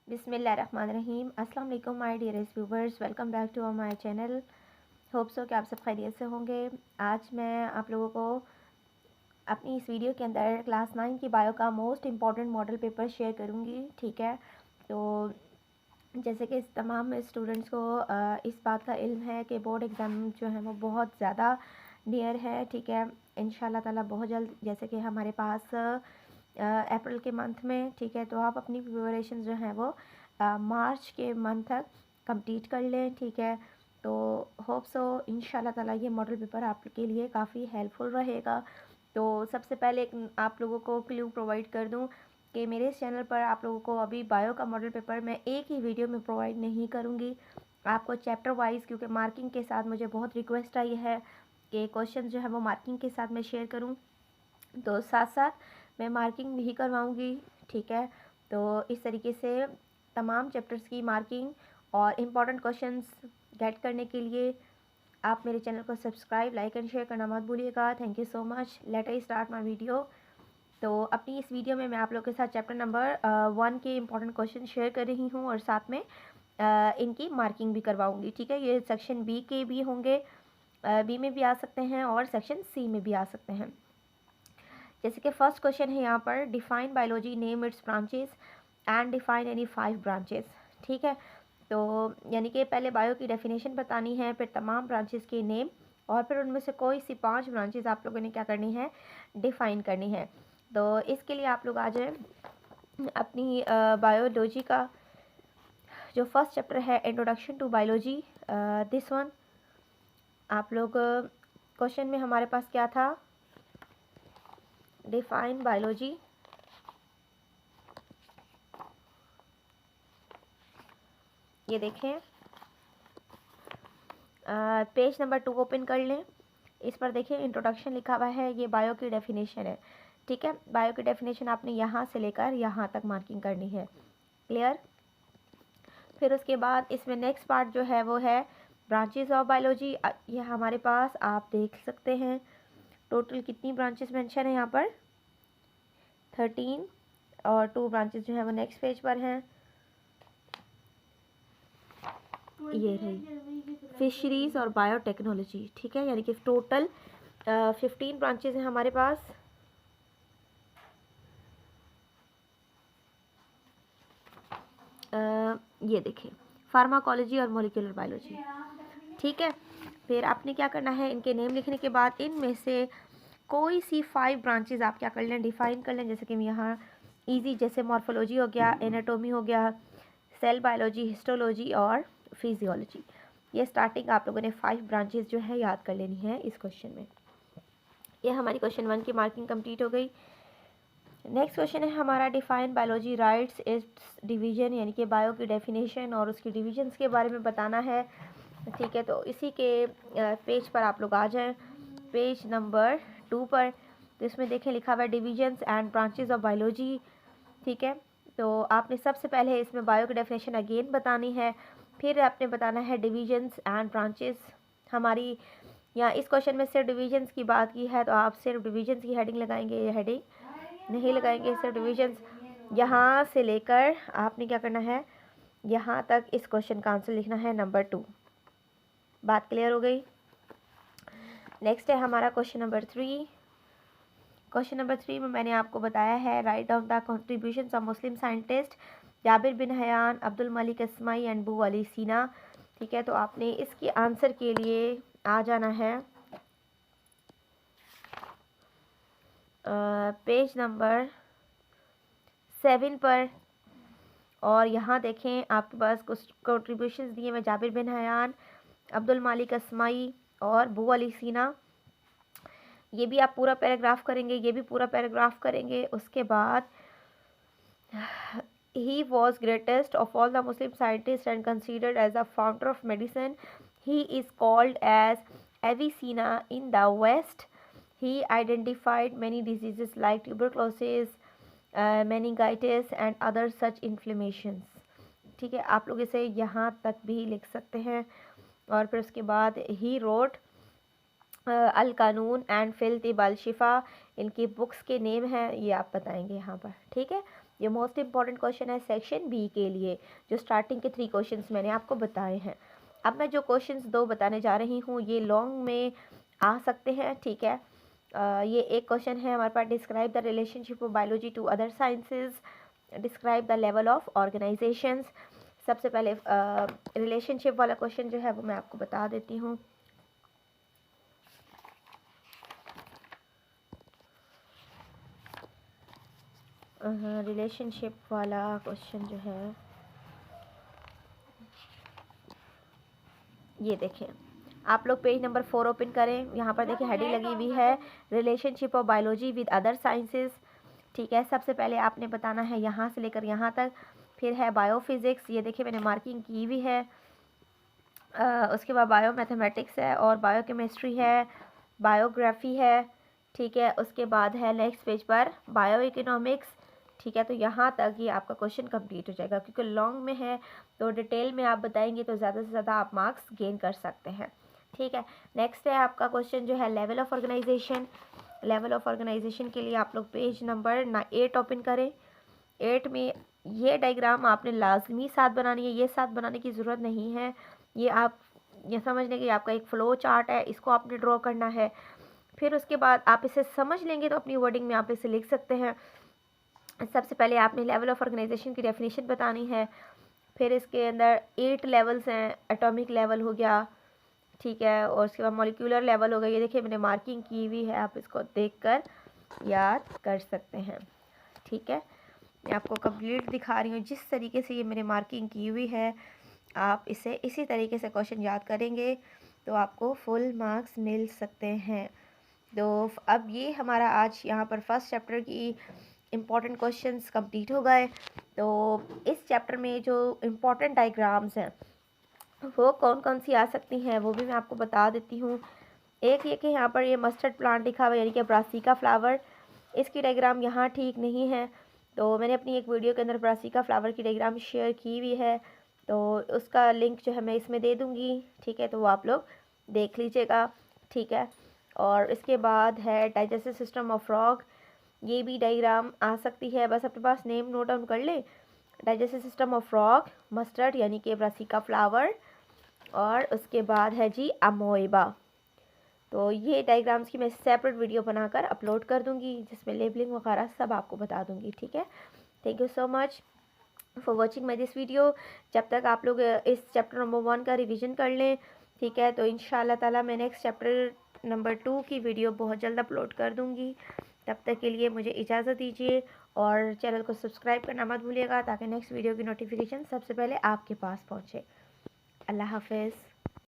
बिस्मिल्लाहिर्रहमानिर्रहीम। अस्सलाम वालेकुम my dearest viewers, welcome back to my channel. Hope so कि आप सब खैरियत से होंगे। आज मैं आप लोगों को अपनी इस वीडियो के अंदर क्लास 9 की बायो का most important model paper share करूंगी। ठीक है, तो जैसे कि इस तमाम स्टूडेंट्स को इस बात का इल्म है कि बोर्ड एग्ज़ाम जो है वो बहुत ज़्यादा नियर है। ठीक है, इंशाल्लाह ताला बहुत जल्द, जैसे कि हमारे पास अप्रैल के मंथ में, ठीक है, तो आप अपनी प्रिपरेशन जो है वो मार्च के मंथ तक कंप्लीट कर लें। ठीक है, तो होप सो इंशाल्लाह ताला ये मॉडल पेपर आपके लिए काफ़ी हेल्पफुल रहेगा। तो सबसे पहले एक आप लोगों को क्लू प्रोवाइड कर दूं कि मेरे इस चैनल पर आप लोगों को अभी बायो का मॉडल पेपर मैं एक ही वीडियो में प्रोवाइड नहीं करूंगी, आपको चैप्टर वाइज, क्योंकि मार्किंग के साथ मुझे बहुत रिक्वेस्ट आई है कि क्वेश्चन जो है वो मार्किंग के साथ मैं शेयर करूं, तो साथ साथ मैं मार्किंग भी करवाऊंगी। ठीक है, तो इस तरीके से तमाम चैप्टर्स की मार्किंग और इम्पॉर्टेंट क्वेश्चंस गेट करने के लिए आप मेरे चैनल को सब्सक्राइब, लाइक एंड शेयर करना मत भूलिएगा। Thank you so much. Let us start my video. तो अपनी इस वीडियो में मैं आप लोगों के साथ चैप्टर नंबर 1 के इम्पॉर्टेंट क्वेश्चन शेयर कर रही हूँ और साथ में इनकी मार्किंग भी करवाऊँगी। ठीक है, ये सेक्शन बी के भी होंगे, बी में भी आ सकते हैं और सेक्शन सी में भी आ सकते हैं। जैसे कि फर्स्ट क्वेश्चन है यहाँ पर, define biology, name it's branches and define any 5 branches. ठीक है, तो यानी कि पहले बायो की डेफिनेशन बतानी है, फिर तमाम ब्रांचेस के नेम, और फिर उनमें से कोई सी 5 ब्रांचेस आप लोगों ने क्या करनी है, डिफाइन करनी है। तो इसके लिए आप लोग आ जाए अपनी बायोलॉजी का जो फर्स्ट चैप्टर है, introduction to biology, this one. आप लोग क्वेश्चन में हमारे पास क्या था, डिफाइन बायोलॉजी। ये देखें, पेज नंबर 2 ओपन कर लें। इस पर देखिए इंट्रोडक्शन लिखा हुआ है, ये बायो की डेफिनेशन है। ठीक है, बायो की डेफिनेशन आपने यहाँ से लेकर यहाँ तक मार्किंग करनी है। क्लियर? फिर उसके बाद इसमें नेक्स्ट पार्ट जो है वो है ब्रांचेस ऑफ बायोलॉजी। ये हमारे पास आप देख सकते हैं टोटल कितनी ब्रांचेस मेंशन है यहाँ पर, 13, और 2 ब्रांचेस जो है वो नेक्स्ट पेज पर हैं। ये रही फिशरीज और बायोटेक्नोलॉजी। ठीक है, यानी कि टोटल 15 ब्रांचेस हैं हमारे पास। ये देखिए, फार्माकोलॉजी और मोलिकुलर बायोलॉजी। ठीक है, फिर आपने क्या करना है, इनके नेम लिखने के बाद इनमें से कोई सी 5 ब्रांचेस आप क्या कर लें, डिफाइन कर लें। जैसे कि यहाँ इजी, जैसे मॉर्फोलॉजी हो गया, एनाटोमी हो गया, सेल बायोलॉजी, हिस्टोलॉजी और फिजियोलॉजी। ये स्टार्टिंग आप लोगों ने 5 ब्रांचेस जो है याद कर लेनी है इस क्वेश्चन में। ये हमारी क्वेश्चन 1 की मार्किंग कंप्लीट हो गई। नेक्स्ट क्वेश्चन है हमारा, define biology rights it's division, यानी कि बायो की डेफिनेशन और उसकी डिविजन्स के बारे में बताना है। ठीक है, तो इसी के पेज पर आप लोग आ जाएं, पेज नंबर 2 पर। तो इसमें देखें लिखा हुआ है divisions and branches of biology. ठीक है, तो आपने सबसे पहले इसमें बायो की डेफिनेशन अगेन बतानी है, फिर आपने बताना है डिविजन्स एंड ब्रांचेस। हमारी यहाँ इस क्वेश्चन में सिर्फ डिविजन्स की बात की है, तो आप सिर्फ डिविजन्स की हेडिंग लगाएंगे, ये हेडिंग नहीं लगाएंगे, सिर्फ डिविजन्स। यहाँ से लेकर आपने क्या करना है, यहाँ तक इस क्वेश्चन का आंसर लिखना है नंबर 2। बात क्लियर हो गई? नेक्स्ट है हमारा क्वेश्चन नंबर 3। क्वेश्चन नंबर 3 में मैंने आपको बताया है, write down the contributions of Muslim scientist Jabir bin Hayyan, Abdul Malik Asmai and Bu Ali सीना। ठीक है, तो आपने इसके आंसर के लिए आ जाना है पेज नंबर 7 पर, और यहाँ देखें आपके पास कुछ कॉन्ट्रीब्यूशंस दिए हुए, जाबिर बिन हयान, अब्दुल मालिक अस्माई और बू अली सीना। ये भी आप पूरा पैराग्राफ करेंगे, ये भी पूरा पैराग्राफ करेंगे। उसके बाद he was greatest of all the Muslim scientists and considered as the founder of medicine. He is called as Avicenna in the West. He identified many diseases like tuberculosis, meningitis and other such inflammations. ठीक है, आप लोग इसे यहाँ तक भी लिख सकते हैं। और फिर उसके बाद ही रोट अल कानून एंड फिल तिब अल शिफा, इनकी बुक्स के नेम हैं, ये आप बताएंगे यहाँ पर। ठीक है, ये मोस्ट इंपॉर्टेंट क्वेश्चन है सेक्शन बी के लिए, जो स्टार्टिंग के 3 क्वेश्चंस मैंने आपको बताए हैं। अब मैं जो क्वेश्चंस 2 बताने जा रही हूँ ये लॉन्ग में आ सकते हैं, ठीक है। ये एक क्वेश्चन है हमारे पास, describe the relationship of biology to other sciences, describe the level of organisations. सबसे पहले रिलेशनशिप वाला क्वेश्चन जो है वो मैं आपको बता देती हूँ। रिलेशनशिप वाला क्वेश्चन जो है ये देखें, आप लोग पेज नंबर 4 ओपन करें। यहाँ पर देखिए हेडिंग लगी हुई है relationship of biology with other sciences, ठीक है। सबसे पहले आपने बताना है यहाँ से लेकर यहाँ तक। फिर है बायोफिज़िक्स, ये देखिए मैंने मार्किंग की हुई है। उसके बाद बायो मैथमेटिक्स है और बायोकेमिस्ट्री है, बायोग्राफी है, ठीक है। उसके बाद है नेक्स्ट पेज पर बायो इकोनॉमिक्स, ठीक है। तो यहाँ तक ये आपका क्वेश्चन कंप्लीट हो जाएगा, क्योंकि लॉन्ग में है तो डिटेल में आप बताएंगे तो ज़्यादा से ज़्यादा आप मार्क्स गेन कर सकते हैं, ठीक है। नेक्स्ट है आपका क्वेश्चन जो है level of organisation. Level of organisation के लिए आप लोग पेज नंबर 8 ओपन करें। 8 में ये डायग्राम आपने लाजमी साथ बनानी है, ये साथ बनाने की ज़रूरत नहीं है, ये आप ये समझ लें कि आपका एक फ़्लो चार्ट है, इसको आपने ड्रॉ करना है। फिर उसके बाद आप इसे समझ लेंगे तो अपनी वर्डिंग में आप इसे लिख सकते हैं। सबसे पहले आपने लेवल ऑफ ऑर्गेनाइजेशन की डेफिनेशन बतानी है। फिर इसके अंदर 8 लेवल्स हैं, एटॉमिक लेवल हो गया, ठीक है, और उसके बाद मॉलिक्यूलर लेवल हो गया। ये देखिए मैंने मार्किंग की हुई है, आप इसको देखकर याद कर सकते हैं, ठीक है। मैं आपको कंप्लीट दिखा रही हूँ, जिस तरीके से ये मैंने मार्किंग की हुई है आप इसे इसी तरीके से क्वेश्चन याद करेंगे तो आपको फुल मार्क्स मिल सकते हैं। तो अब ये हमारा आज यहाँ पर फर्स्ट चैप्टर की इम्पॉर्टेंट क्वेश्चंस कंप्लीट हो गए। तो इस चैप्टर में जो इम्पॉर्टेंट डायग्राम्स हैं वो कौन कौन सी आ सकती हैं वो भी मैं आपको बता देती हूँ। एक ये कि यहाँ पर ये मस्टर्ड प्लांट लिखा हुआ है, यानी कि ब्रासिका फ्लावर, इसकी डायग्राम यहाँ ठीक नहीं है। तो मैंने अपनी एक वीडियो के अंदर ब्रासिका फ्लावर की डायग्राम शेयर की हुई है, तो उसका लिंक जो है मैं इसमें दे दूँगी, ठीक है। तो वो आप लोग देख लीजिएगा, ठीक है। और इसके बाद है डाइजेस्टिव सिस्टम ऑफ फ्रॉग, ये भी डायग्राम आ सकती है, बस अपने पास नेम नोट डाउन कर लें। Digestive system of frog, mustard यानी कि ब्रासिका फ्लावर, और उसके बाद है जी अमोएबा। तो ये डायग्राम्स की मैं सेपरेट वीडियो बनाकर अपलोड कर दूंगी, जिसमें लेबलिंग वगैरह सब आपको बता दूंगी, ठीक है। Thank you so much for watching my this video. जब तक आप लोग इस चैप्टर नंबर 1 का रिवीजन कर लें, ठीक है, तो इंशाल्लाह ताला मैं नेक्स्ट चैप्टर नंबर 2 की वीडियो बहुत जल्द अपलोड कर दूँगी। तब तक के लिए मुझे इजाज़त दीजिए और चैनल को सब्सक्राइब करना मत भूलिएगा, ताकि नेक्स्ट वीडियो की नोटिफिकेशन सबसे पहले आपके पास पहुँचे। अल्लाह हाफ़िज़।